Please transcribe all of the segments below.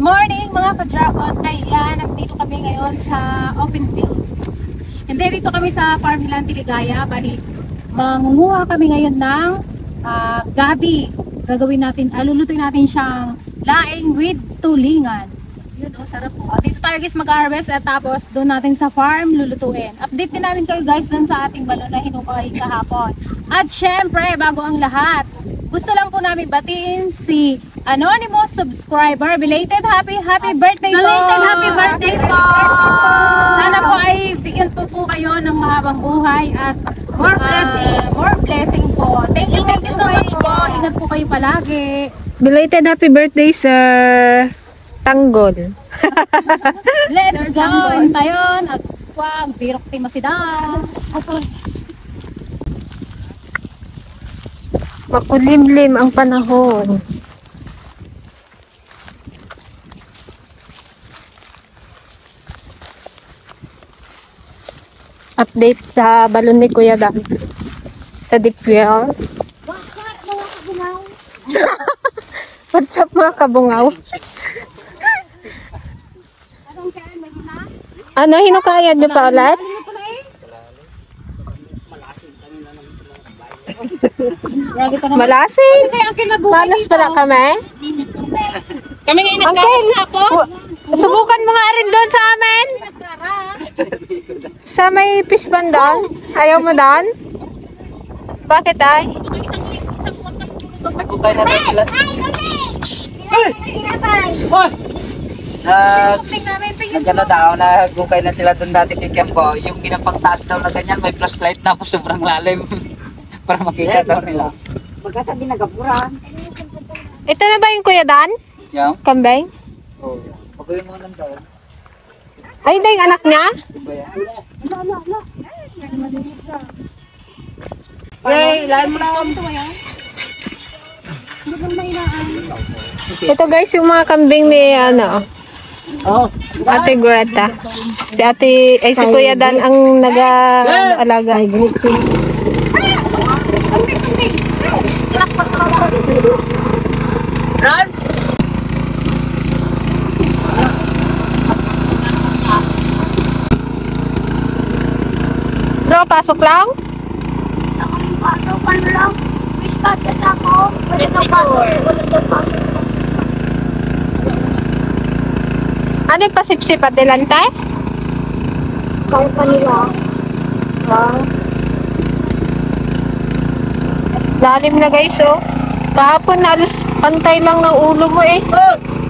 morning mga ka-dragon. Ayan, nandito kami ngayon sa open field. Hindi, dito kami sa Farmland Tiligaya. Bali, mangunguha kami ngayon ng gabi. Gagawin natin, lulutuin natin siyang laing with tulingan. Yun, sarap po. Dito tayo guys mag-harvest at tapos doon natin sa farm lulutuin. Update din namin kayo guys doon sa ating balon na hinukay kahapon. At syempre, bago ang lahat, gusto lang po namin batiin si anonymous subscriber. Belated happy birthday po! Belated happy birthday po! Sana po ay bigyan po kayo ng mahabang buhay at more blessing po. Thank you so much po. Ingat po kayo palagi. Belated happy birthday, Sir Tanggol. Let's go! Tayon at wag birok ti masidan. Makulimlim ang panahon. Update sa balon ni Kuya Dan sa deep well. What's up mga kabungaw? Ano, hinukayan nyo pa ulit? Malasing? Malas pala kami? Kami ngayon nagkakas na po. Subukan mo nga rin doon sa amin. Sa may fish pond doon. Ayaw mo doon? Bakit ay? Nagkukay na tayo sila. Nagano daw, nagkukay na sila doon dati kay Kempo. Yung pinapagtaas daw na ganyan, may flashlight na po sobrang lalim. Para makita daw nila. Magkatabi nagapuran. Ito na ba yung Kuya Dan? Yung? Kambing? Oo. Pagawin mo lang daw. Ay, hindi yung anak niya? Diba yan? Hey, lahat mo lang. Ito guys, yung mga kambing ni Ate Greta. Si Kuya Dan ang nag-alaga. Run! Bro, pasok lang? Pasukan lang. Start kasi ako. Pwede kang pasok. Pwede kang pasok. Ano yung pasipsip at dilante? Kaya pa nila. Lalim na guys, oh. Kahapon alas pantay lang ng ulo mo eh.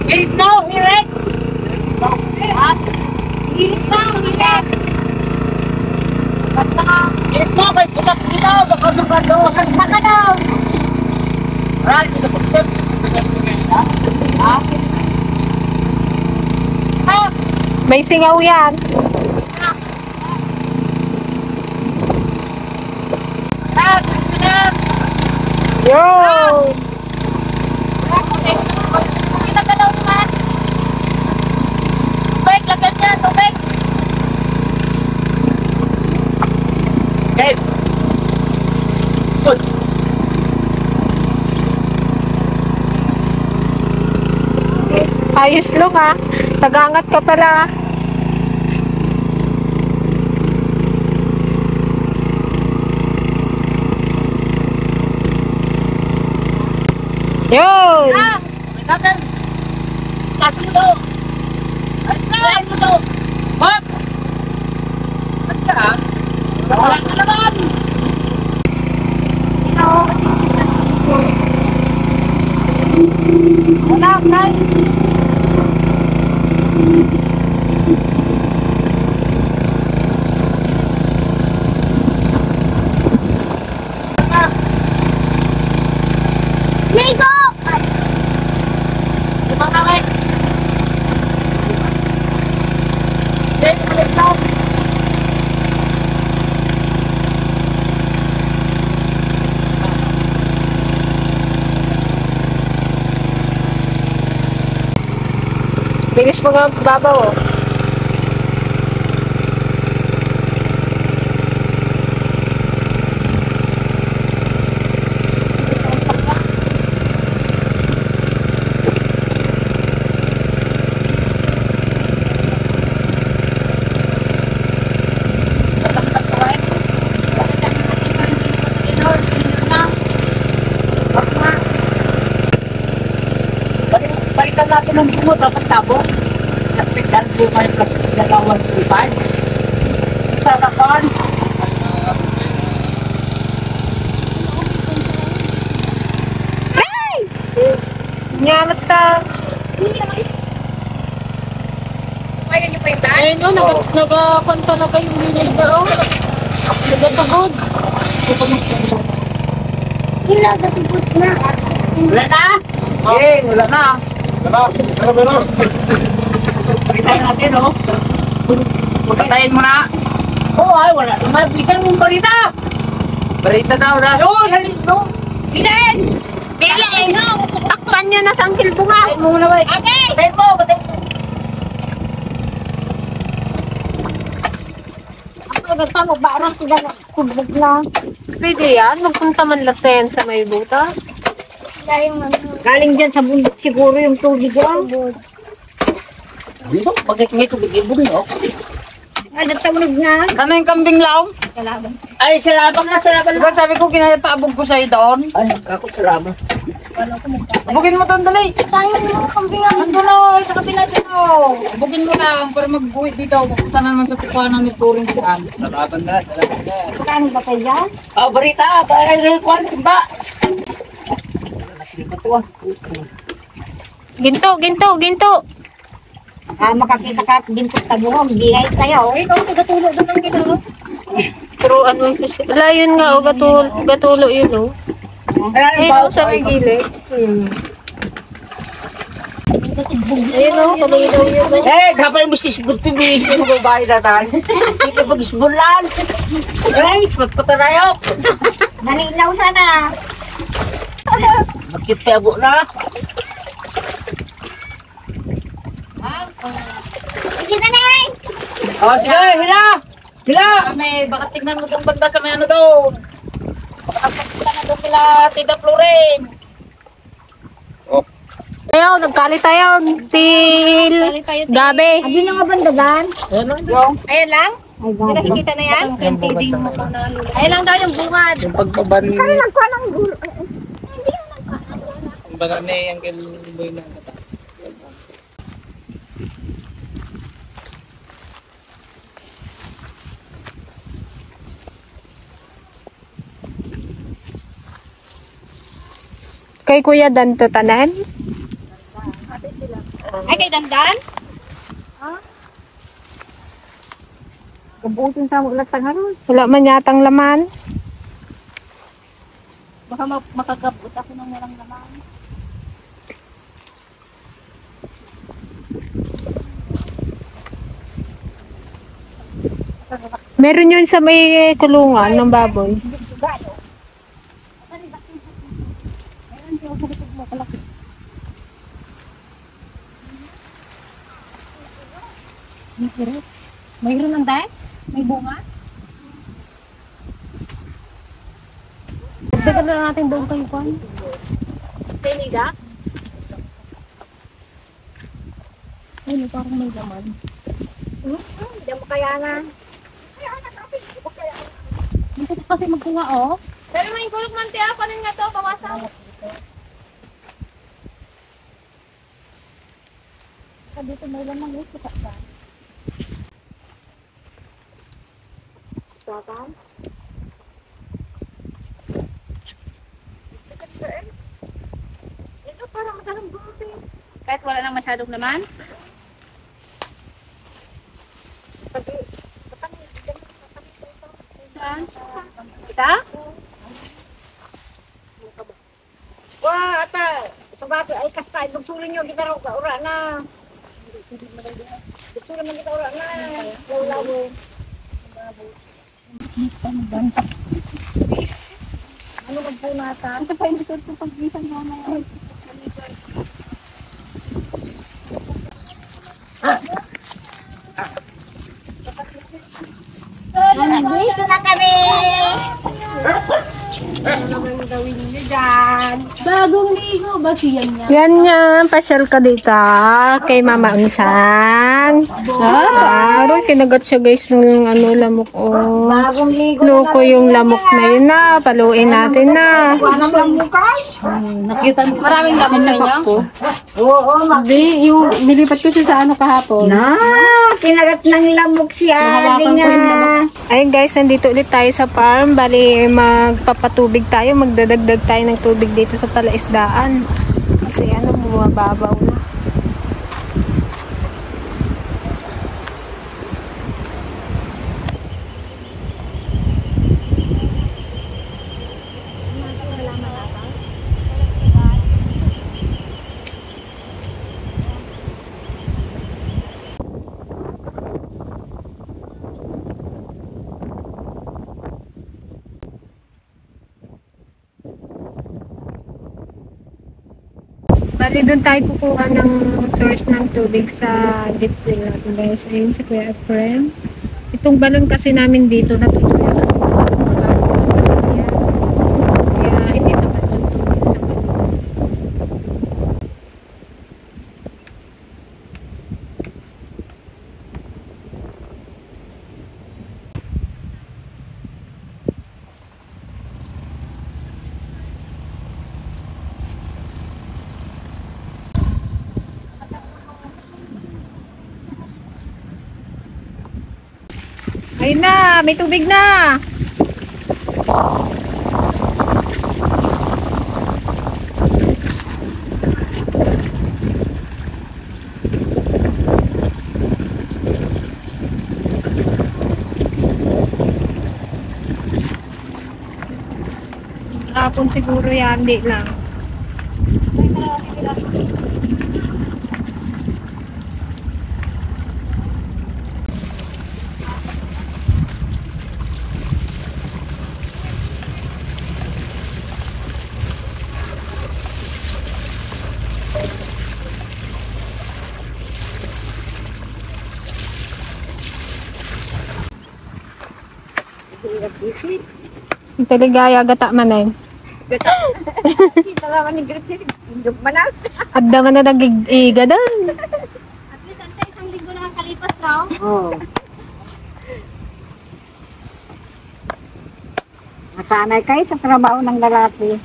Hirit mo! Hirit! Hirit na! Hirit! Hirit mo! Kay putak dito! Baka magkado! Maganda ka daw! Run! Pinasakit! Ha? May singaw yan. Yo! Pinagalaw naman! Tubig! Lagyan niya! Tubig! Okay! Good! Ayos lang ah. Tagangat ka pala. Yun! Natin! Taas mo to! Taas mo to! Bak! Ba't ka? Wala ka naman! Wala, Frank! Ligo! Ibang kawin! Balik lang! Bilis mo nga babaw oh. mo dapat tabo. Naspektan ko yung mga plastic na lawan ipan. Sasakon. Nyamat ta. Ayun o, nagakon talaga yung linig na o. Nagatugod. Wala, gatubot na. Wala na? Okay, wala na. Pagkitayin natin, oh. Pagkitayin mo na. Oo, ay, wala naman. Bisan mong barita. Barita daw na. Oo, halit no. Bilis! Bilis! Takpan nyo na sa angkil bunga. Patayin mo muna, bay. Okay. Patayin mo, patayin mo. Ako gata mo, barang tubog na. Pwede yan. Magpunta man lang tayo sa may buta. Galing dyan sa bundok siguro yung tubig yan. Dito, pagkat may tubig, ibon, no? Ano tawag na? Ano yung kambing laong? Ay, salabang na, salabang na. Diba sabi ko, kinapaabog ko sa'yo doon? Ay, ako salabang. Abugin mo doon, dali. Sayang yung mga kambingan. Ando na, sa kapila dito. Abugin mo lang para mag-buwit dito. Pupunta na naman sa pikuanan ni Puring Kuan. Salabang na, salabang na. Saan ba kayo dyan? Oh, barita, para kay Kuan, ba? Ginto, ginto, ginto. Makakita ka din po tabuhong. Bigay tayo. Ay, ikaw, nagatulo doon ang ginagawa. Pero ano yung kasi. Wala yun nga o, gatulo yun o. Ayun o, sa may gilid. Ayun o, kamilaw yun o. Eh, dapat mo sisbog to be mo babae na tan. Hindi pag-isbulan. Eh, magpatarayok. Nanilaw sana. Magkipebo na. Sige ka na eh. Oh, sige, hila. Hila. Kami, baka tignan mo itong banda sa may ano doon. Baka pagkita na doon kila Tita Florin. Ayaw, nagkali tayo. Til gabi. Abi na nga bandagan. Yung Ayan lang. Ay, gabi. Nakikita na yan. Yung tiding mo kung nalula. Ayan lang daw yung bungad. pagpabari. Kaya nagkuha ng gulo. Baga na yung boy na kata. Kay Kuya Danto tanan. Ay, kay Dandan. Kabutin sa ulat tangaron. Wala man yatang laman. Baka makagabot ako ng walang laman. Meron yun sa may kulungan ng baboy. Mayroon ng dahil? May bunga? Dagdagan na lang natin doon kayo, Kwan. Teniga? Ay, parang may laman. Hindi mo kaya na. Dito kasi magkunga, oh. Pero may gulok man tiya, panin nga to, bawasan. Dito may laman, oh. Sa Satan. ito, parang madalang buti. Kahit wala nang masyadong laman? Saan? Kita? Wah, ata. Sabati ay kasta. Dugturin nyo kita raw ka. Ura na. Dugturin mo kita ura na. Law-law. Ano magpunata? Ito pa yung likod ko pag-gisang mamaya. Nandito na kami. Bagong ligo ba siya niya? Yan nga, pasyal ka dito kay Mama Unsan. Aroy, kinagat siya guys ng ano, lamok. Oh. Bagong ligo. Loko yung lamok na yun na. Paluin natin na. Anong lamukay? Nakita mo, maraming laman sa inyo? Oo, Hindi, yung nilipat ko siya sa ano kahapon. kinagat ng lamok si Nahawakan Ate ko yung nga. Ayun guys, nandito ulit tayo sa farm. Bali, magpapatubig tayo. Magdadagdag tayo ng tubig dito sa palaisdaan. Kasi ano, bumababaw na. Bali, doon tayo kukuha ng source ng tubig sa deep well natin guys. Ayun si Kuya Efrem. Itong balon kasi namin dito natutulog. Kaya hindi sapat yung tubig sa balon. Ayun na, may tubig na. Kapon siguro yan, di lang. Yung taligaya, gata manay. Kita naman ni Griffith. Indog man na. Adda man na nag-iga doon. At least, ante, isang linggo na kalipas raw. Oo. Nasanay kayo sa trabaho ng lalaki.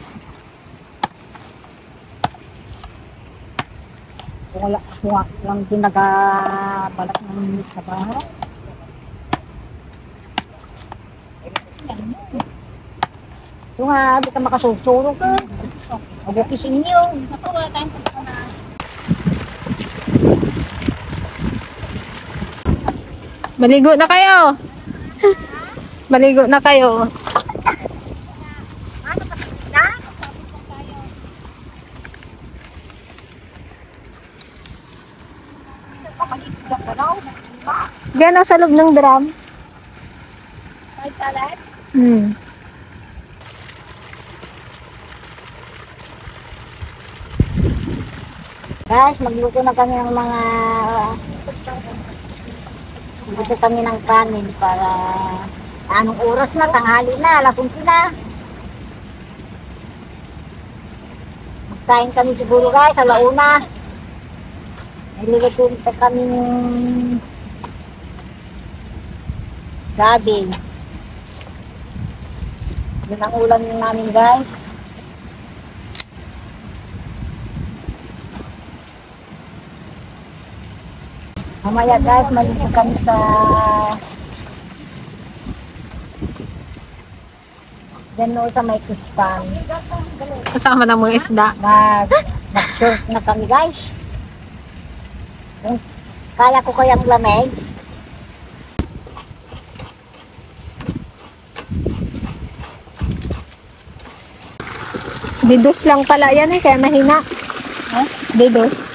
Wala lang din nagabalak ng trabaho. Ito nga, di ka makasugsuro ka. Abukisin niyo. Naku, wala tayong pagkakas. Maligo na kayo. Maligo na kayo. Diyan nasa loob ng drum. Kahit salad? Guys, magluto na kami ng mga magluto kami ng kanin para anong oras na, tanghali na, alas 11 na. Magkain kami siguro guys, alauna. Niluluto pa kami ng gabi. Yun ang ulam namin guys. Mamaya guys, maligo kami sa gano'n sa may kuspan. Kasama ng mga isda. Mag-short na kami guys. Kung kaya ko kayang lamig. Didos lang pala yan eh, kaya mahina. Didos.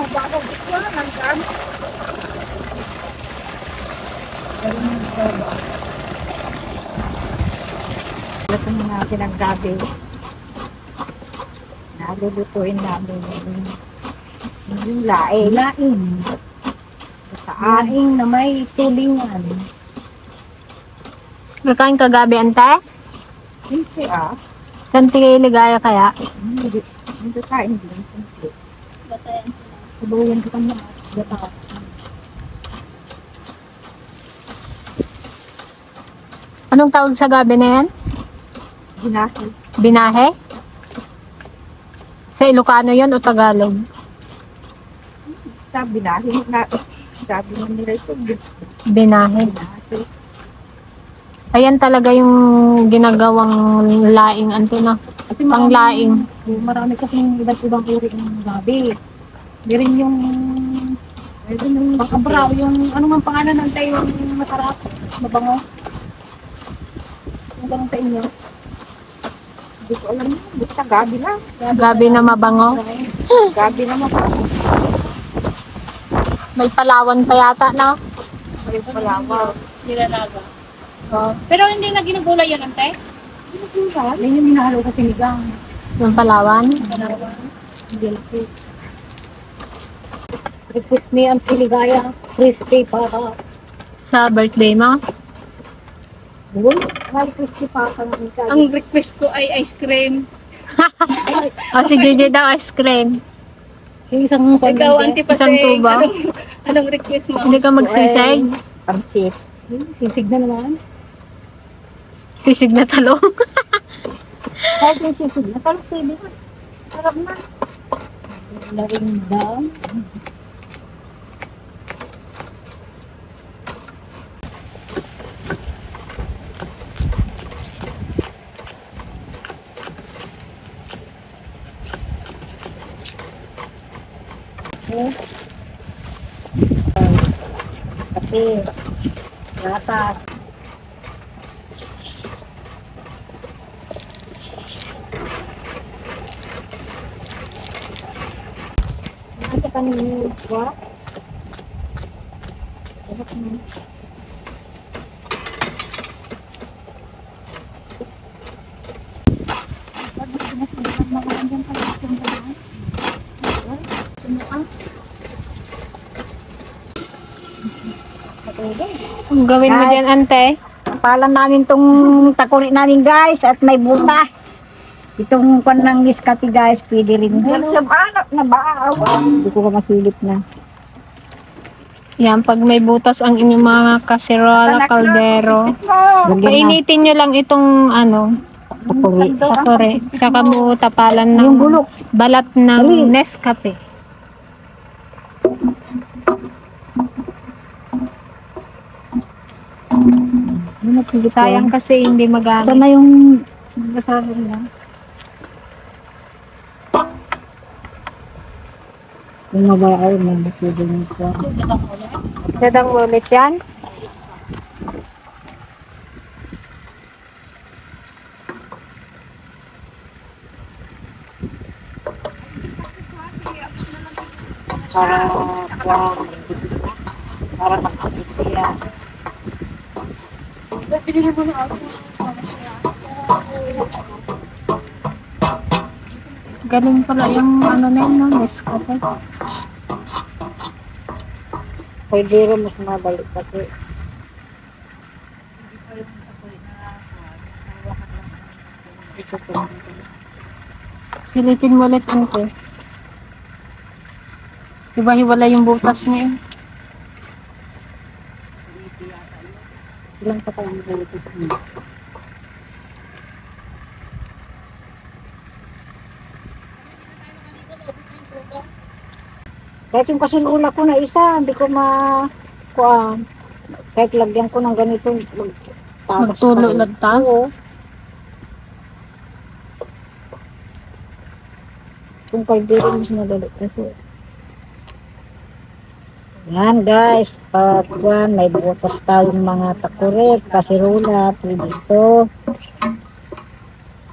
Nagbago ito ng dam. Ito na natin ang gabi. Nalulutuin namin yung laing. Laing. Saan? Laing na may tulingan. Nakain ka gabi, ante? Hindi Saan ligaya kaya? Hindi kain din. Sabayan ko kanya. Gata. Anong tawag sa gabi na yan? Ginahi. Binahe? Sa Ilocano yon o Tagalog? Basta binahi na. Sabi mo nila ito. Binahe. Ayan talaga yung ginagawang laing, ante na. Kasi Panglaing. Marami kasing iba't ibang uri ng gabi. Di rin yung pang-abraw, yung ano man pangalan ng tayo yung masarap, mabango. Yung ganun sa inyo. Hindi ko alam yun. Basta gabi lang. Gabi na mabango. Gabi na mabango. May Palawan pa yata, no? May palawa. Nilalaga. Pero hindi na ginugulay yan, ante? Yan yung hinahalo sa sinigang. Yung Palawan. Panawa. Hindi laki. Request ni ang Piligaya, crispy para. Sa birthday mo. May crispy pa ka ng isa. Ang request ko ay ice cream. O si JJ daw, ice cream. Yung isang Ikaw, Auntie Isang Paseng, tuba. anong request mo? Hindi ka magsisig. Pansit. sisig na naman. Sisig na talong. Kahit yung sisig na talong pwede na. Sarap na. Laring daw. Kape. Gatas. Nanti ka nung buat. Ang gawin mo dyan, ante? Palan namin tong takuri namin guys at may butas. Itong kwan ng iskati guys, pwede rin. Sa anak na baawa. Hindi ko ka masilip na. Yan, pag may butas ang inyong mga kaserola, kaldero. Painitin nyo lang itong Takuri. takore. Tsaka mo tapalan ng Yung gulok. balat ng Nescafe. Sayang kasi hindi magamit. Sana yung basahin na. Yung mabaaw na pwede nito. Dadang ulit yan. Para makapit yan. Galing pala yung na yun, no? Nescafe. Pwede rin mas mabalik kasi. Silipin mo ulit, ante. Hiwa-hiwala yung butas niya. Ilang pa kayang bulitis niya. Kahit yung kasilula ko na isa, hindi ko kuhaan. Kahit lagyan ko ng ganito, Magtulo lang ta. Oo. Kung pwede rin mas madali kasi. Yan guys, pag may butas tayong mga takuret, kasirula, pwede ito.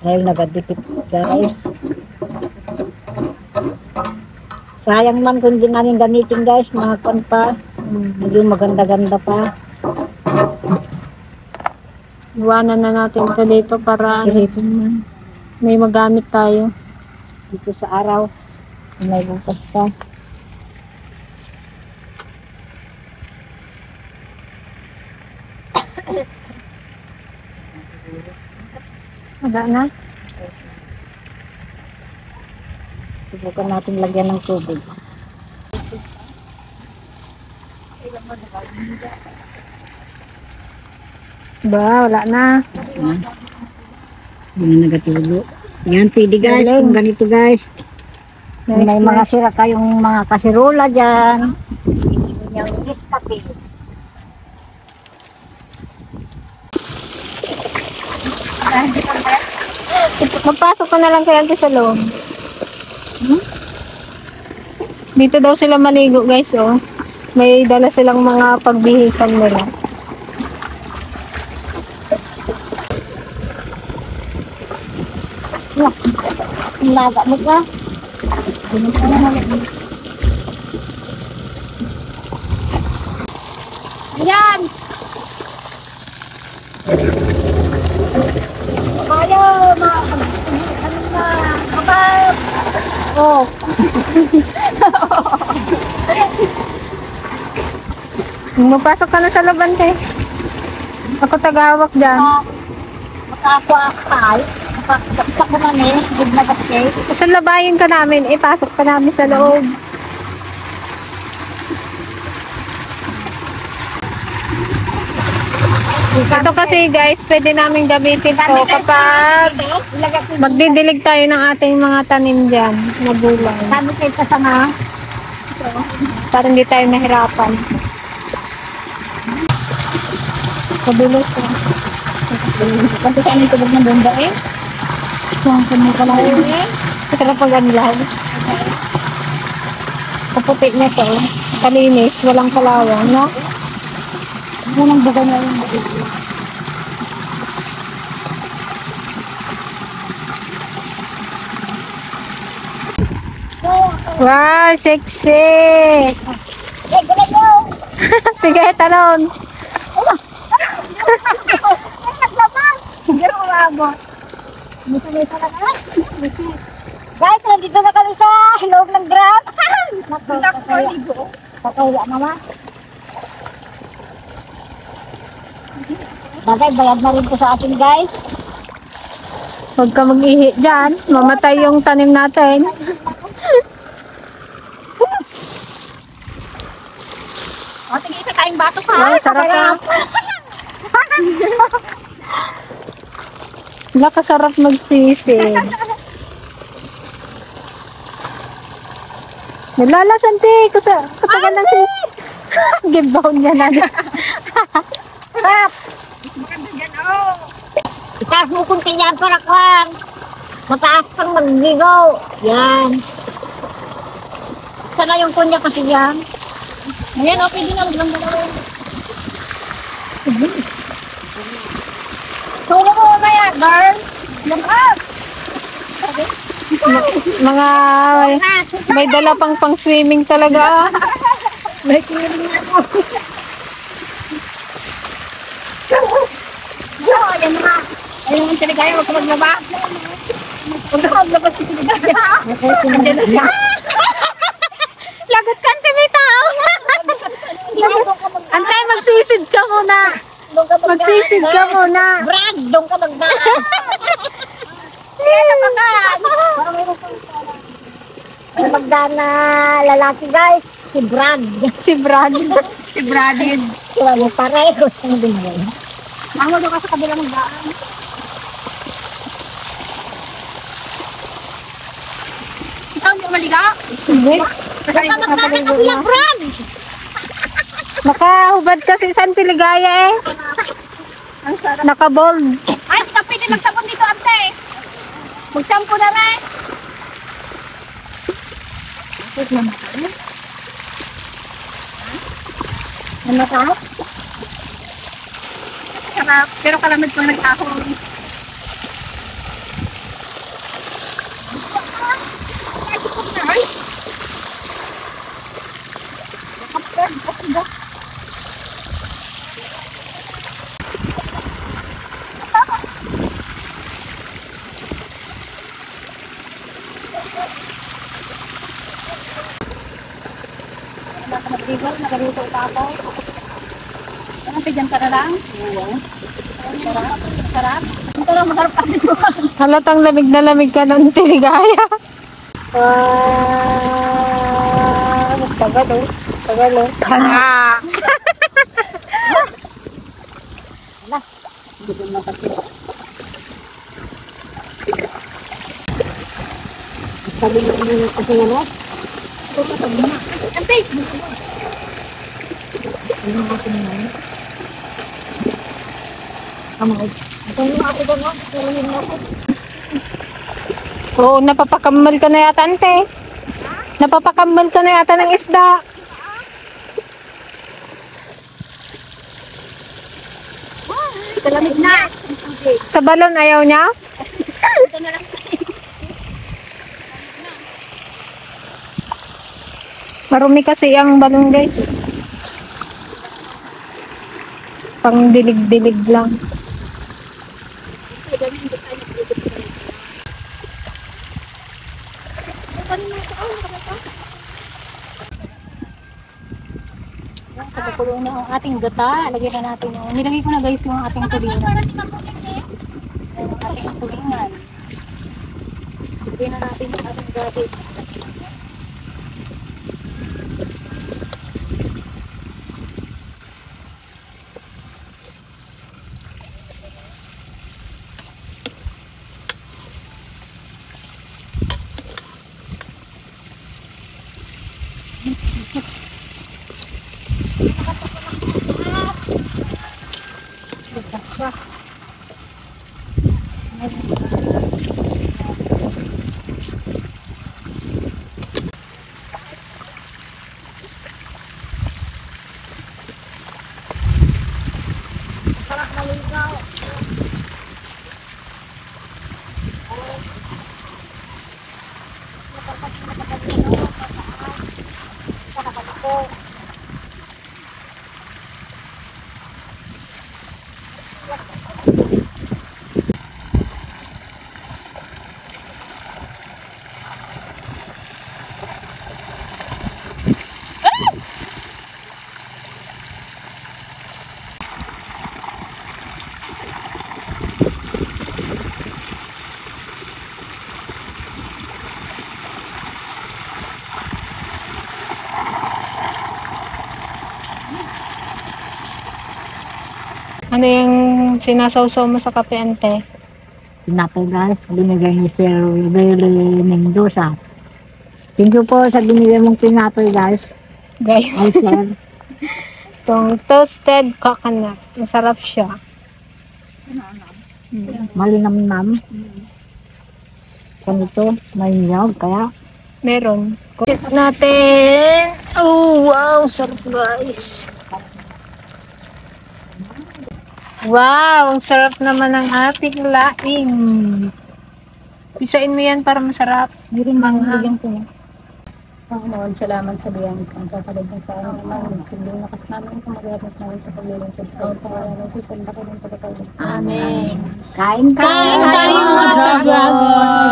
Dahil nagadikit guys. Sayang man kung hindi namin gamitin guys, mga kwan pa. Hindi maganda-ganda pa. Iwanan na natin ito dito para Ihipin man. may magamit tayo. Dito sa araw. May bukas pa. Wala na. Subukan natin lagyan ng tubig. Ba, wala na. Hindi na nagatulo. Yan, pwede guys. Galing. Kung ganito guys. Kung Nice, may mga nice. sira kayong mga kasirola dyan. Hindi nyo iskapin. Magpasok ko na lang kaya sa loob. Dito daw sila maligo guys, oh. May dala silang mga pagbihisan nila. Laga mo ka. Ayan! Kaya, ano na, kapag. Oh. Magpasok ka na sa labante. Ako tagawak dyan. Makakuakal. Makakapag mo man eh. Good na kasi. Sa labayin ka namin, ipasok ka namin sa loob. Ito kasi guys, pwede namin gamitin to kapag magdidilig tayo ng ating mga tanim dyan na gulay. Sabi kayo kasama. Para hindi tayo mahirapan. Kadulos eh. Kasi kayo nito na doon ba eh? Kung kami pala eh. Masarap pag anlan. Kaputi na to. Kalinis, walang kalawang, no? Unang buga na yung Wow, sexy! Eh, gano'n yung! Sige, talon. Siguro umabot. Misa-misa na ka. Guys, nandito na kami sa loob ng grab. Pakaya naman. Bagay, bayad na rin po sa atin guys. Huwag ka mag-ihi dyan. Mamatay yung tanim natin. O, sige, isa tayong bato ka. Ay, sarap na. Nakasarap magsisid. Nalalasan, te. Katagal ng sis. Gibaon niya na. Sarap! Itaas mo kunti yan para kwan. Mataas pang magligaw. Yan. Sana yung kunya kasi yan. Ayan, okay din ang lang dalawa. Sulo mo mamaya, girl. Lumab! Mga may dala pang swimming talaga. May kiling ako. Ayan na. Ayun ang taligaya, huwag ka maglaba. Huwag ka maglaba sa taligaya. Andiyan na siya. Lagot ka, may tao. Antay, magsisid ka muna. Magsisid ka muna. Brad, doon ka magdaan. Ang magdaan na lalaki guys. Si Brad. Si Brad. Si Bradin. Kaya mo pare ko siyang binigay. Ako doon ka sa kabila magdaan. Ikaw hindi maliga? Hindi. Kasi Ang magdaan ka bilang Brad. Nakahubad kasi sa Antiligaya eh. Nakabold. ay, ka pwede magsabon dito, ante. Magsampo na rin. Ano ka? Sarap. Pero kalamad pang nag-ahon. Well, nagaluto pa ako. Ano, pidyan ka na lang? Oo. Sarap. Sarap. Ito lang, masarap pa din mo. Halatang lamig na lamig ka ng tiligaya. Tagal oh. Tagal oh. Sabi ko kasi ano? Oo, napapakamal ka na yata, ante. Napapakamal ka na yata ng isda. Kalamig na. Sa balon, ayaw niya? Ito na lang. Marumi kasi ang balon, guys. Pang dilig-dilig lang. Pagkakulo na ang ating gata. Lagyan na natin yung... Nilagay ko na guys yung ating tulingan. Yung ating tulingan. Lagyan na natin yung ating gabi. Ano yung sinasawsaw mo sa kape, ante? Tinapay guys, binigay ni Sir Bele Mendoza. Thank you po sa binigay mong tinapay guys. Guys, Ay sir, itong toasted coconut. Masarap siya. malinamnam. Ganito, may niyog, kaya Meron. Check natin. Oh, wow. Sarap, guys. Wow, ang sarap naman ng ating laing. Pisain mo yan para masarap. Manghang. Bigyan ko na. Panginoon, salamat sa biyang kang kakalagyan sa amin naman. Sinding lakas namin kung mag-iapit namin sa paglilingkod sa sa mga ng susanda ko ng pagkakalit. Amen. kain ka. Kain tayo mga dragon!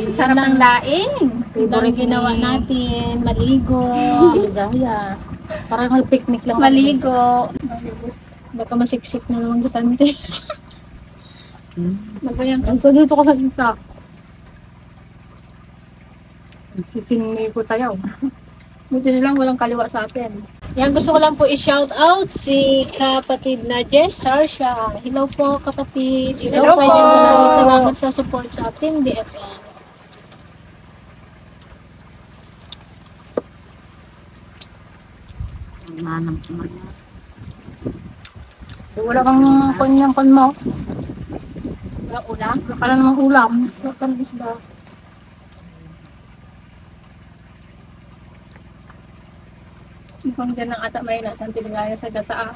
Sarap ng laing. Favorite ginawa natin. Maligo. Ligaya. Parang mag-picnic lang. Maligo. Baka masiksik na naman kitante. Magayan. Ang dito ka sa kita. Sisingi ko tayo. Buti na lang walang kaliwa sa atin. Yan, gusto ko lang po i-shout out si kapatid na Jess Sarsha. Hello po kapatid. Hello po. Maraming salamat sa support sa Team DFN. Manam naman. Wala kang kanyang mo. Wala ulam? Wala ka na namang ulam. Wala ka ng isda. Kung dyan ang ata may nasan tinigaya sa gata.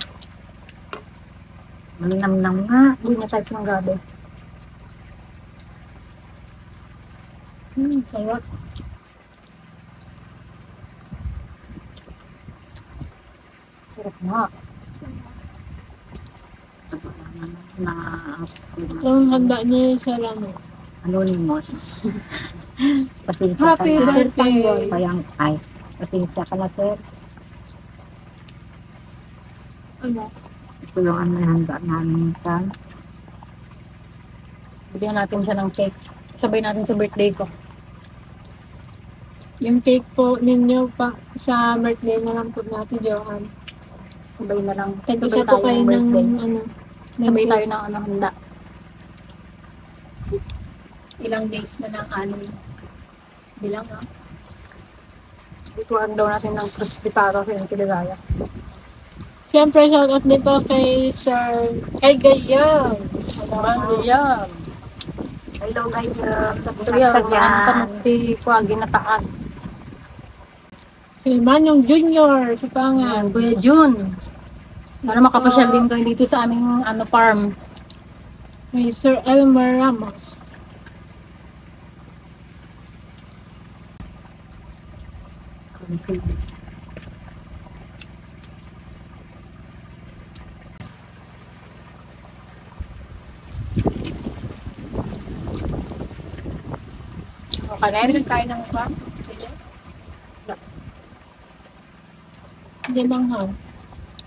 Malinamnam nga. Hindi niya type ng gabi. Sarap. Sarap nga. Na Ang handa niya sa lamo. anonymous. Pasensya Happy ka na. birthday. Parang, ay, pasensya ka na sir. Ano? Ito yung ano yung handa namin kan. Bigyan natin siya ng cake. Sabay natin sa birthday ko. Yung cake po ninyo pa sa birthday na lang po natin, Johan. Sabay na lang. Tag-isa po kayo ng ano. Sabay tayo ng ano, handa. Ilang days na ng anim. Bilang ah. Ituan daw natin ng crispy taro sa yung Tiligaya. Siyempre, shoutout din po kay Sir, kay Gayam. Yan. Hello guys. Ito yan. Yan kamuti ko ginataan. Si Manyong Junior, sa pangan. Kuya Jun. Sana makapasyal din kayo dito sa aming ano farm. May Sir Elmer Ramos. Okay na rin. Kain ng farm? Hindi manghang.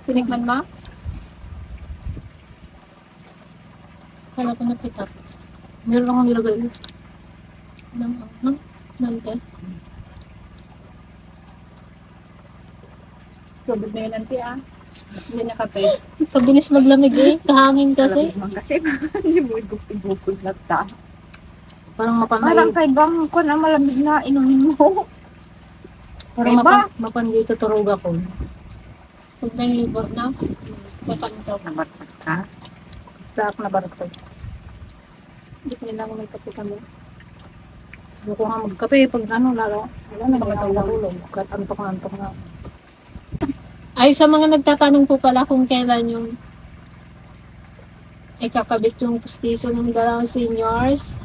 Tinikman mo? Kala ko na pitap. Meron akong nilagay. Langhang. Nante. Tubig na yun, auntie, ah. Hindi na kape. Kabilis maglamig eh. Kahangin kasi. Kasi hindi mo igupigupig na ta. Parang mapanay. Parang kay bang ko na malamig na inumin mo. Parang Iba? mapanay tuturog ako. Pag nalibot na, mapantok. Nabatak ka. Basta ako na barutay. Hindi ko nila may kape kami. Hindi ko nga magkape pag ano lalo. Wala na naman ako natulog. Kahit antok na. Ay, sa mga nagtatanong po pala kung kailan yung ikakabit yung pustiso ng dalawang seniors,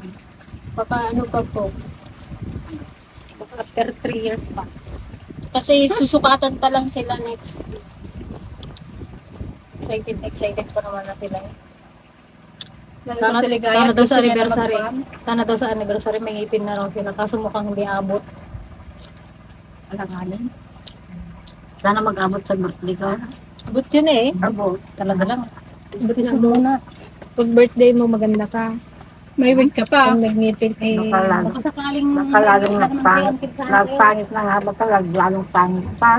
papaano pa po? After 3 years pa. Kasi susukatan pa lang sila next. Excited pa naman na sila. Lalo sa Tiligaya, Sana daw sa gusto niya na anniversary. mag-farm. Sana daw sa anniversary may ngipin na raw sila. Kaso mukhang hindi abot. Alanganin. Sana mag-abot sa birthday ka. Abot yun eh. Abot. Talaga lang. Abot na muna. Pag birthday mo, maganda ka. May wig ka pa. Pag nag-ngipin eh. Nakalag. Baka sakaling Nakalalong naman nagpangit. siya ang kinsa natin. Nagpangit na nga ba talag. Lalong pangit pa.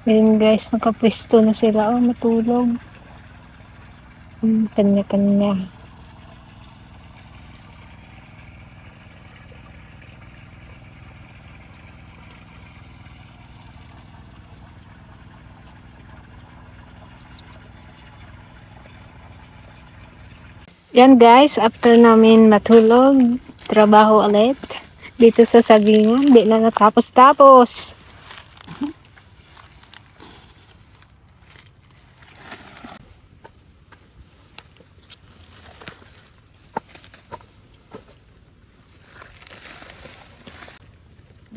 Ayun guys, nakapwesto na sila. Oh, matulog. Kanya-kanya. Yan guys, after namin matulog, trabaho ulit dito sa Sagingan. Di na natapos-tapos.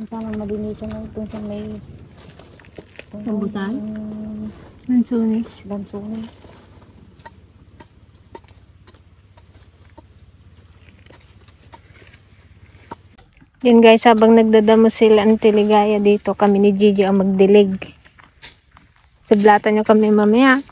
Sana malinisan lang itong sa may Rambutan? Mansunis. lansunin. Yan guys, habang nagdadamo sila ang Tiligaya dito, kami ni Gigi ang magdilig. Sublatan nyo kami mamaya.